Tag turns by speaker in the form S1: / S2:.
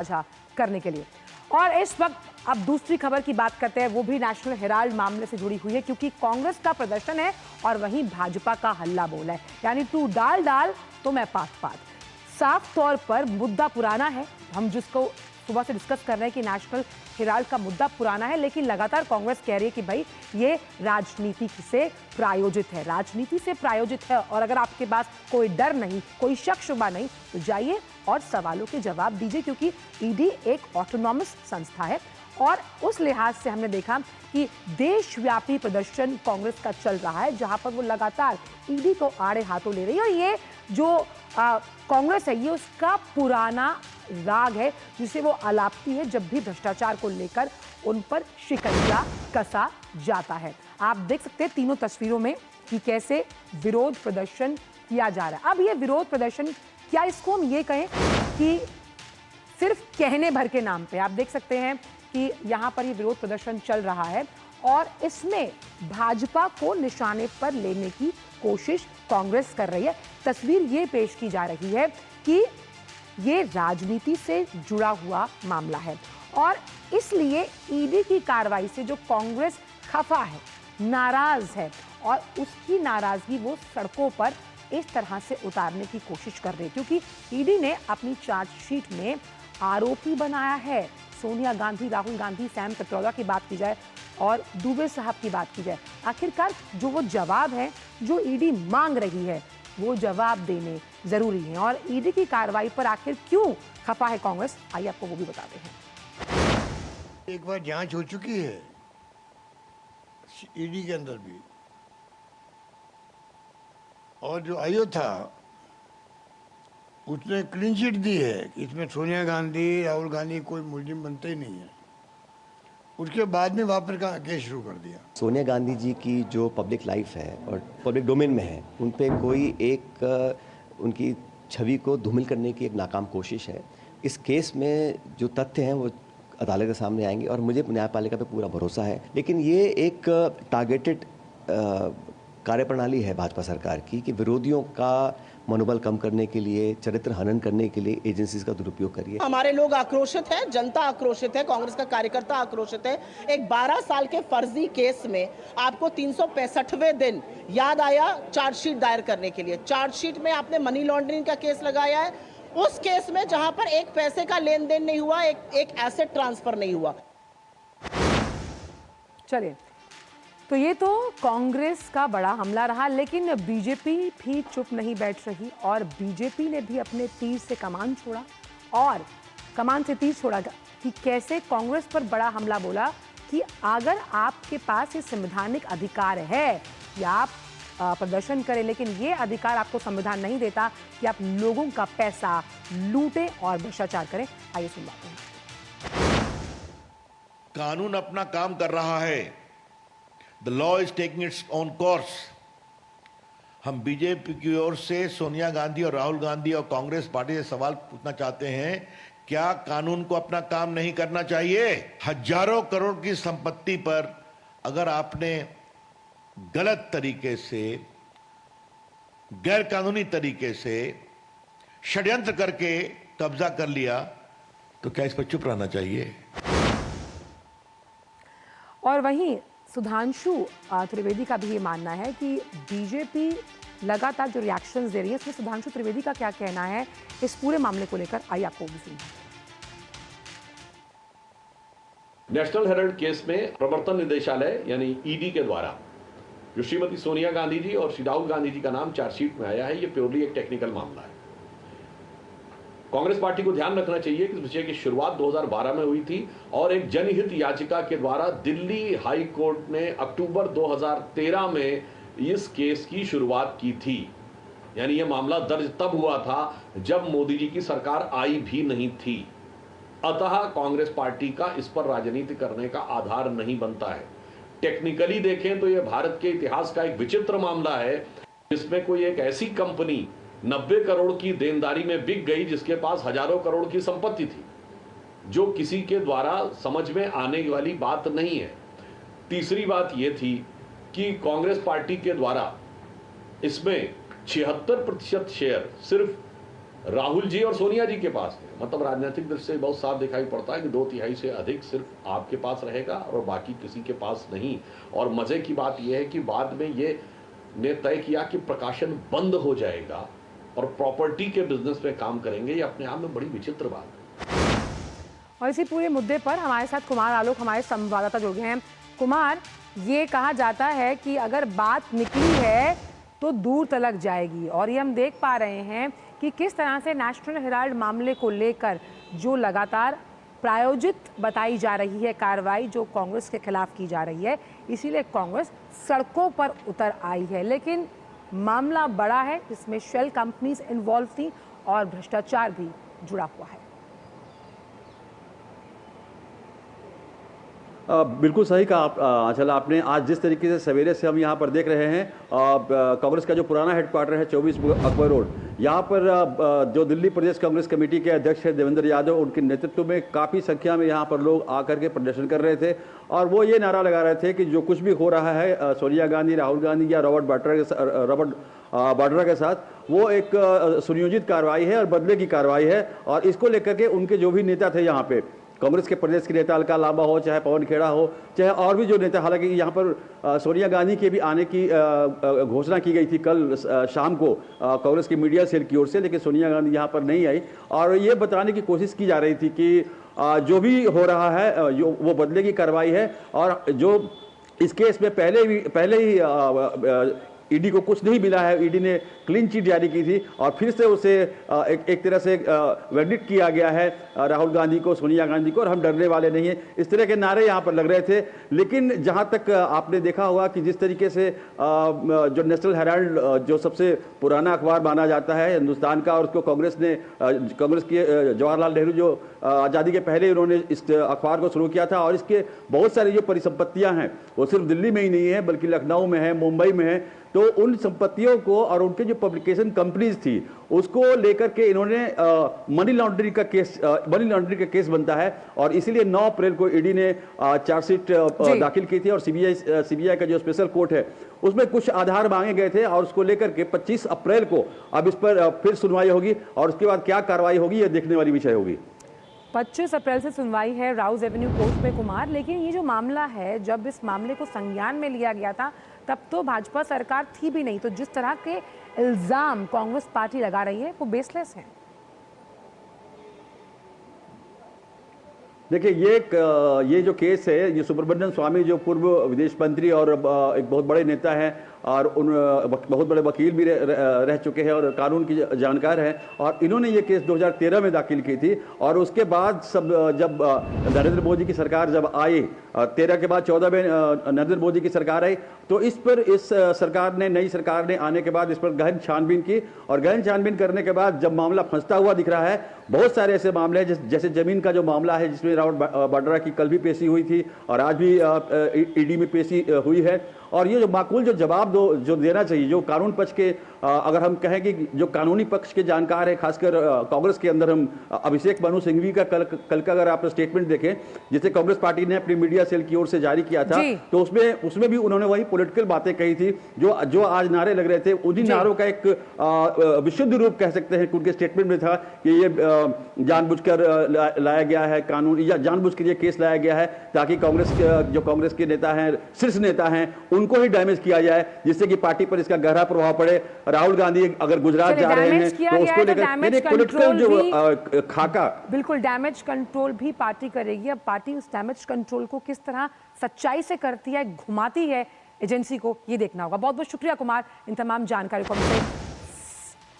S1: साझा करने के लिए। और इस वक्त अब दूसरी खबर की बात करते हैं, वो भी नेशनल हेराल्ड मामले से जुड़ी हुई है, क्योंकि कांग्रेस का प्रदर्शन है और वहीं भाजपा का हल्ला बोल है, यानी तू डाल डाल तो मैं पात पात। साफ तौर पर मुद्दा पुराना है, हम जिसको सुबह से डिस्कस कर रहे हैं कि नेशनल हेराल्ड का मुद्दा पुराना है, लेकिन लगातार कांग्रेस कह रही है कि भाई ये राजनीति से प्रायोजित है, राजनीति से प्रायोजित है। और अगर आपके पास कोई डर नहीं, कोई शक शुबा नहीं, तो जाइए और सवालों के जवाब दीजिए, क्योंकि ईडी एक ऑटोनॉमस संस्था है। और उस लिहाज से हमने देखा कि देशव्यापी प्रदर्शन कांग्रेस का चल रहा है, जहां पर वो लगातार ईडी को आड़े हाथों ले रही है। और ये जो कांग्रेस है, ये उसका पुराना राग है, जिसे वो अलापती है जब भी भ्रष्टाचार को लेकर उन पर शिकंजा कसा जाता है। आप देख सकते हैं तीनों तस्वीरों में कि कैसे विरोध प्रदर्शन किया जा रहा है। अब ये विरोध प्रदर्शन, क्या इसको हम ये कहें कि सिर्फ कहने भर के नाम पे, आप देख सकते हैं कि यहाँ पर ये विरोध प्रदर्शन चल रहा है और इसमें भाजपा को निशाने पर लेने की कोशिश कांग्रेस कर रही है। तस्वीर ये पेश की जा रही है कि ये राजनीति से जुड़ा हुआ मामला है और इसलिए ईडी की कार्रवाई से जो कांग्रेस खफा है, नाराज है, और उसकी नाराजगी वो सड़कों पर इस तरह से उतारने की कोशिश कर रही है, क्योंकि ईडी ने अपनी चार्जशीट में आरोपी बनाया है सोनिया गांधी, राहुल गांधी, सैम पेट्रोदा की बात की जाए और दुबे साहब की बात की जाए। आखिरकार जो वो जवाब है जो ईडी मांग रही है, वो जवाब देने जरूरी है। और ईडी की कार्रवाई पर आखिर क्यों खफा है कांग्रेस, आइए आपको वो भी बताते हैं।
S2: एक बार जांच हो चुकी है ईडी के अंदर भी, और जो आयोग था उसने क्लीन चिट दी है कि इसमें सोनिया गांधी, राहुल गांधी कोई मुलजिम बनते ही नहीं है। उसके बाद में वापस का केस शुरू कर दिया।
S3: सोनिया गांधी जी की जो पब्लिक लाइफ है और पब्लिक डोमेन में है, उन पे कोई एक उनकी छवि को धूमिल करने की एक नाकाम कोशिश है। इस केस में जो तथ्य हैं वो अदालत के सामने आएंगे और मुझे न्यायपालिका पे पूरा भरोसा है। लेकिन ये एक टारगेटेड कार्यप्रणाली है भाजपा सरकार की कि विरोधियों का मनोबल कम करने के लिए, चरित्र हनन करने के लिए एजेंसीज का दुरुपयोग करिए।
S4: हमारे लोग आक्रोशित है, जनता आक्रोशित है, कांग्रेस का कार्यकर्ता आक्रोशित है। एक 12 साल के फर्जी केस में आपको 365वें दिन याद आया चार्जशीट दायर करने के लिए। चार्जशीट में आपने मनी लॉन्ड्रिंग का केस लगाया है, उस केस में जहां पर एक पैसे का लेन देन नहीं हुआ, एक एसेट ट्रांसफर नहीं हुआ।
S1: चलिए, तो ये तो कांग्रेस का बड़ा हमला रहा, लेकिन बीजेपी भी चुप नहीं बैठ रही और बीजेपी ने भी अपने तीर से कमान छोड़ा और कमान से तीर छोड़ा कि कैसे कांग्रेस पर बड़ा हमला बोला कि अगर आपके पास ये संवैधानिक अधिकार है कि आप प्रदर्शन करें, लेकिन ये अधिकार आपको संविधान नहीं देता कि आप लोगों का पैसा लूटें और भ्रष्टाचार करें। आइए सुनवाते हैं।
S5: कानून अपना काम कर रहा है, the law is taking its own course. हम बीजेपी की ओर से सोनिया गांधी और राहुल गांधी और कांग्रेस पार्टी से सवाल पूछना चाहते हैं, क्या कानून को अपना काम नहीं करना चाहिए? हजारों करोड़ की संपत्ति पर अगर आपने गलत तरीके से, गैर कानूनी तरीके से षड्यंत्र करके कब्जा कर लिया, तो क्या इस पर चुप रहना चाहिए?
S1: और वहीं सुधांशु त्रिवेदी का भी ये मानना है कि बीजेपी लगातार जो रिएक्शंस दे रही है, इसमें सुधांशु त्रिवेदी का क्या कहना है इस पूरे मामले को लेकर, आइए आपको भी सुनिए।
S6: नेशनल हेराल्ड केस में प्रवर्तन निदेशालय यानी ईडी के द्वारा जो श्रीमती सोनिया गांधी जी और श्री राहुल गांधी जी का नाम चार्जशीट में आया है, ये प्योरली एक टेक्निकल मामला है। कांग्रेस पार्टी को ध्यान रखना चाहिए कि इस विषय की शुरुआत 2012 में हुई थी और एक जनहित याचिका के द्वारा दिल्ली हाई कोर्ट ने अक्टूबर 2013 में इस केस की शुरुआत की थी। यानी यह मामला दर्ज तब हुआ था जब मोदी जी की सरकार आई भी नहीं थी। अतः कांग्रेस पार्टी का इस पर राजनीति करने का आधार नहीं बनता है। टेक्निकली देखें तो यह भारत के इतिहास का एक विचित्र मामला है, जिसमें कोई एक ऐसी कंपनी 90 करोड़ की देनदारी में बिक गई जिसके पास हजारों करोड़ की संपत्ति थी, जो किसी के द्वारा समझ में आने वाली बात नहीं है। तीसरी बात यह थी कि कांग्रेस पार्टी के द्वारा इसमें 76% शेयर सिर्फ राहुल जी और सोनिया जी के पास है। मतलब राजनीतिक दृष्टि से बहुत साफ दिखाई पड़ता है कि 2/3 से अधिक सिर्फ आपके पास रहेगा और बाकी किसी के पास नहीं। और मजे की बात यह है कि बाद में ये ने तय किया कि प्रकाशन बंद हो जाएगा और प्रॉपर्टी के बिजनेस में काम करेंगे। ये अपने आप में बड़ी विचित्र बात है।
S1: और इसी पूरे मुद्दे पर हमारे साथ कुमार आलोक हमारे संवाददाता जुड़ गए हैं। कुमार, ये कहा जाता है कि अगर बात निकली है तो दूर तलक जाएगी, और ये हम देख पा रहे हैं कि किस तरह से नेशनल हेराल्ड मामले को लेकर जो लगातार प्रायोजित बताई जा रही है कार्रवाई जो कांग्रेस के खिलाफ की जा रही है, इसीलिए कांग्रेस सड़कों पर उतर आई है। लेकिन मामला बड़ा है, जिसमें शेल कंपनीज इन्वॉल्व थी और भ्रष्टाचार भी जुड़ा हुआ है।
S7: बिल्कुल सही कहा आंचल आपने। आज जिस तरीके से सवेरे से हम यहाँ पर देख रहे हैं, कांग्रेस का जो पुराना हेडक्वार्टर है 24 अकबर रोड, यहाँ पर जो दिल्ली प्रदेश कांग्रेस कमेटी के अध्यक्ष है देवेंद्र यादव, उनके नेतृत्व में काफ़ी संख्या में यहाँ पर लोग आकर के प्रदर्शन कर रहे थे और वो ये नारा लगा रहे थे कि जो कुछ भी हो रहा है सोनिया गांधी, राहुल गांधी या रॉबर्ट वाड्रा के साथ, वो एक सुनियोजित कार्रवाई है और बदले की कार्रवाई है। और इसको लेकर के उनके जो भी नेता थे यहाँ पे, कांग्रेस के प्रदेश के नेता अलका लांबा हो, चाहे पवन खेड़ा हो, चाहे और भी जो नेता, हालांकि यहाँ पर सोनिया गांधी के भी आने की घोषणा की गई थी कल शाम को कांग्रेस की मीडिया सेल की ओर से, लेकिन सोनिया गांधी यहाँ पर नहीं आई और ये बताने की कोशिश की जा रही थी कि जो भी हो रहा है वो बदले की कार्रवाई है। और जो इस केस में पहले ही ईडी को कुछ नहीं मिला है, ईडी ने क्लीन चिट जारी की थी और फिर से उसे एक तरह से वर्डिक्ट किया गया है राहुल गांधी को, सोनिया गांधी को, और हम डरने वाले नहीं हैं, इस तरह के नारे यहाँ पर लग रहे थे। लेकिन जहाँ तक आपने देखा होगा कि जिस तरीके से जो नेशनल हेराल्ड जो सबसे पुराना अखबार माना जाता है हिंदुस्तान का, और उसको कांग्रेस के जवाहरलाल नेहरू जो आज़ादी के पहले उन्होंने इस अखबार को शुरू किया था, और इसके बहुत सारी जो परिसंपत्तियाँ हैं वो सिर्फ दिल्ली में ही नहीं है बल्कि लखनऊ में है, मुंबई में है। तो उन संपत्तियों को और उनके जो पब्लिकेशन कंपनीज थी उसको लेकर के इन्होंने मनी लॉन्ड्रिंग का केस बनता है और इसीलिए 9 अप्रैल को ईडी ने चार्जशीट दाखिल की थी और सीबीआई का जो स्पेशल कोर्ट है उसमें कुछ आधार मांगे गए थे और उसको लेकर के 25 अप्रैल को अब इस पर फिर सुनवाई होगी और उसके बाद क्या कार्रवाई होगी ये देखने वाली विषय होगी।
S1: 25 अप्रैल से सुनवाई है राउज एवेन्यू कोर्ट में कुमार। लेकिन ये जो मामला है, जब इस मामले को संज्ञान में लिया गया था तब तो भाजपा सरकार थी भी नहीं, तो जिस तरह के इल्जाम कांग्रेस पार्टी लगा रही है वो बेसलेस हैं।
S7: देखिए ये जो केस है, ये सुब्रमण्यम स्वामी जो पूर्व विदेश मंत्री और एक बहुत बड़े नेता हैं और उन बहुत बड़े वकील भी रह चुके हैं और कानून की जानकार हैं, और इन्होंने ये केस 2013 में दाखिल की थी। और उसके बाद जब नरेंद्र मोदी की सरकार जब आई, 13 के बाद 14 में नरेंद्र मोदी की सरकार आई, तो इस नई सरकार ने आने के बाद इस पर गहन छानबीन की और गहन छानबीन करने के बाद जब मामला फंसता हुआ दिख रहा है, बहुत सारे ऐसे मामले हैं जैसे जमीन का जो मामला है जिसमें रॉबर्ट वाड्रा की कल भी पेशी हुई थी और आज भी ईडी में पेशी हुई है। और ये जो माकूल जो जवाब जो देना चाहिए, जो कानून पक्ष के अगर हम कहें कि जो कानूनी पक्ष के जानकार है, खासकर कांग्रेस के अंदर हम अभिषेक मनु सिंघवी का कल का अगर आप स्टेटमेंट देखें जिसे कांग्रेस पार्टी ने अपनी मीडिया सेल की ओर से जारी किया था, तो उसमें भी उन्होंने वही पॉलिटिकल बातें कही थी जो आज नारे लग रहे थे। उन्हीं नारों का एक विशुद्ध रूप कह सकते हैं, उनके स्टेटमेंट में था कि ये जानबूझकर लाया गया है कानून या जानबूझकर ये केस लाया गया है ताकि कांग्रेस के नेता हैं, शीर्ष नेता हैं, उनको ही डैमेज किया जाए जिससे कि पार्टी पर इसका गहरा प्रभाव पड़े। राहुल गांधी अगर गुजरात जा रहे हैं तो उसको लेकर पॉलिटिकल जो खाका, बिल्कुल
S1: डैमेज कंट्रोल भी पार्टी करेगी। अब पार्टी उस डैमेज कंट्रोल को किस तरह सच्चाई से करती है, घुमाती है एजेंसी को, ये देखना होगा। बहुत बहुत शुक्रिया कुमार इन तमाम जानकारी को